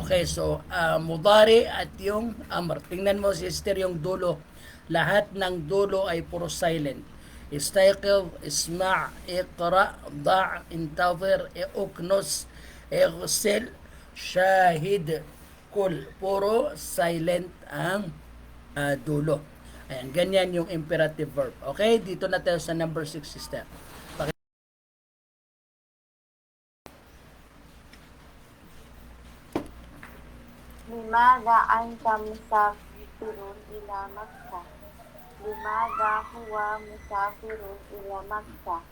Okay, so mudari at yung amr. Tingnan mo sister yung dulo. Lahat ng dulo ay puro silent. Istayqiz, isma', iqra, da', intadhir, uknos, ighsil, shahid, kul. Puro silent ang dulo. Ayan, ganyan yung imperative verb. Okay, dito na tayo sa number 6 sister. Limadha anta musafirun ila Makkah? Limadha huwa musafirun ila Makkah?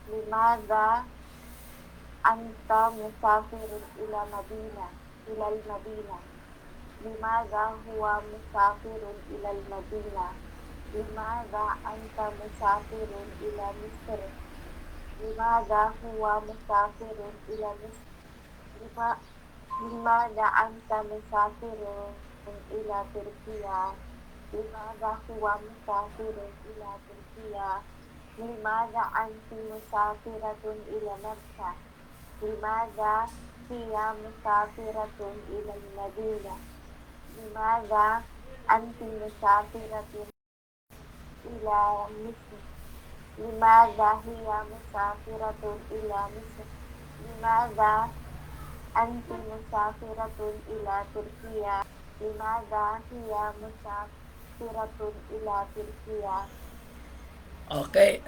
Limadha anta musafirun ila Madinah? Ila al-Madinah? Limadha huwa musafirun ila al-Madinah? Limadha anta musafirun ila Misr? Limadha huwa musafirun ila Misr? Limadha anta musafirun ila Turkiya? Limadha huwa musafirun ila Turkiya? Limadha anti musafiratun ila Makkah? Limadha hiya musafiratun ila al-Madinah? Limadha anti musafiratun ila Misr? Limadha hiya musafiratun ila Misr? Limadha anti musafiratun ila Turkiya? Limadha hiya musafiratun ila Turkiya? Okay.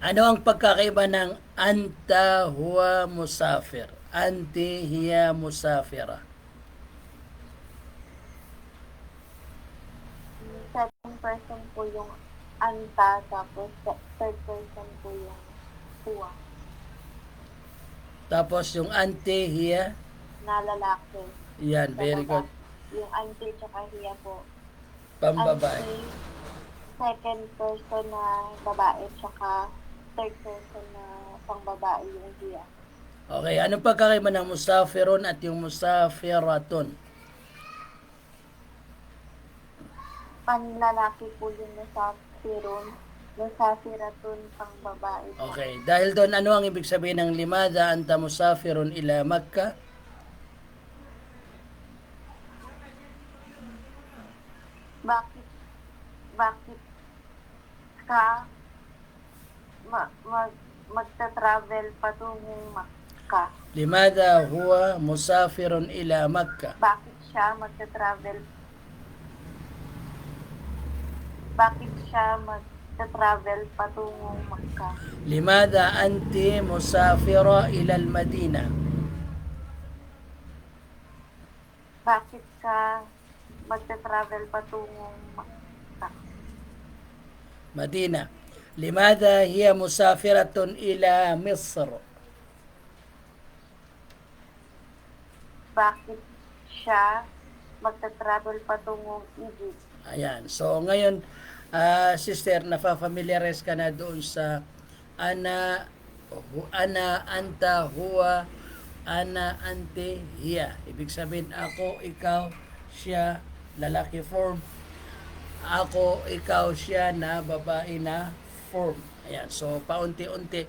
Ano ang pagkakaiba ng anta huwa musafir? Anti hiya musafira. Second person po yung anta, tapos third person po yung huwa, Tapos yung anti hiya, na lalaki. yan, very good. Yung anti tsaka hiya po. Pambabae. Anti, second person na babae, tsaka third person na pangbabae yung hiya. Okay, anong pagkakaiba ng musafirun at yung musafiratun? Panlalaki po yung musafiratun pangbabae. Okay, dahil doon, ano ang ibig sabihin ng limadha anta musafirun ila Makkah? Bakit ka magta-travel patungong Makkah? Limadha huwa musafirun ila Makkah? Bakit siya magta-travel patungong Makkah? Limadha anti musafira ila al-Madinah? Bakit ka magta-travel patungong Makkah? Madina. Limadha hiya musafiratun ila Misr? Bakit siya magta-travel patungong Egypt? Ayan. So, ngayon, sister, napafamiliarize ka na doon sa ana, anta, huwa, ana, ante, hiya. Ibig sabihin, ako, ikaw, siya, lalaki form. Ako, ikaw, siya na babae na form. Ayan. So, paunti-unti,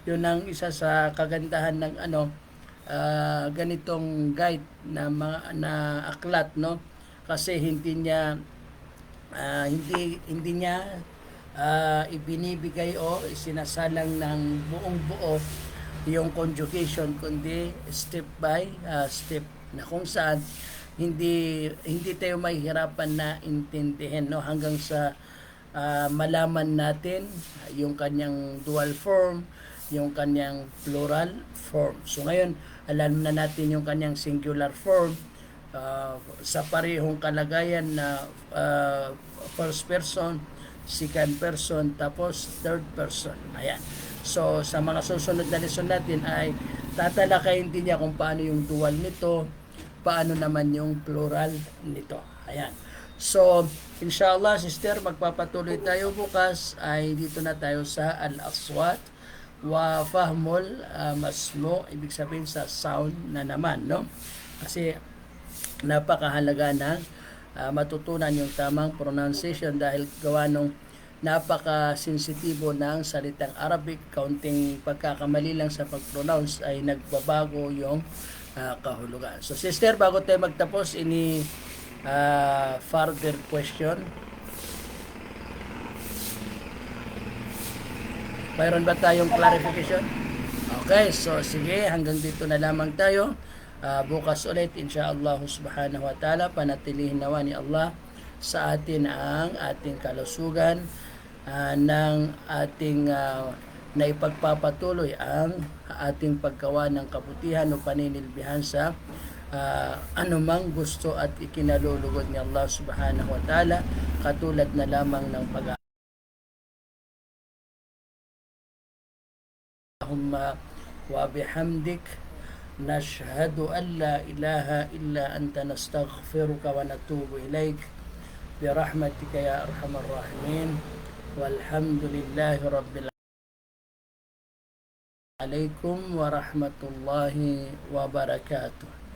yun ang isa sa kagandahan ng ganitong guide na aklat, no? Kasi hindi niya ibinibigay o sinasalang ng buong buo yung conjugation, kundi step by step, na kung saan hindi tayo mahihirapan na intindihin, no, hanggang sa malaman natin yung kanyang dual form, yung kanyang plural form. So ngayon, alam na natin yung kanyang singular form sa parehong kalagayan na first person, second person, tapos third person. Ayan. So, sa mga susunod na lesson natin ay tatalakayin din niya kung paano yung dual nito, paano naman yung plural nito. Ayan. So, inshallah, sister, magpapatuloy tayo bukas ay dito na tayo sa al-aswat wa fahmul masmo, ibig sabihin sa sound na naman, no? Kasi napakahalaga na matutunan yung tamang pronunciation dahil gawa nung napaka-sensitibo ng salitang Arabic, kaunting pagkakamali lang sa pag-pronounce ay nagbabago yung kahulugan. So sister, bago tayo magtapos, ini further question? Mayroon ba tayong clarification? Okay, so sige, hanggang dito na lamang tayo. Bukas ulit, insyaallah subhanahu wa ta'ala, panatilihin nawa ni Allah sa atin ang ating kalusugan, ng ating naipagpapatuloy ang ating paggawa ng kabutihan o paninilbihan sa anumang gusto at ikinalulugod ni Allah subhanahu wa ta'ala, katulad na lamang ng pag Allahumma wa bihamdik nashhadu an la ilaha illa anta nastaghfiruka wa natubu ilaik birahmatika ya arhamar rahimin walhamdulillahi rabbil alaikum warahmatullahi wabarakatuh.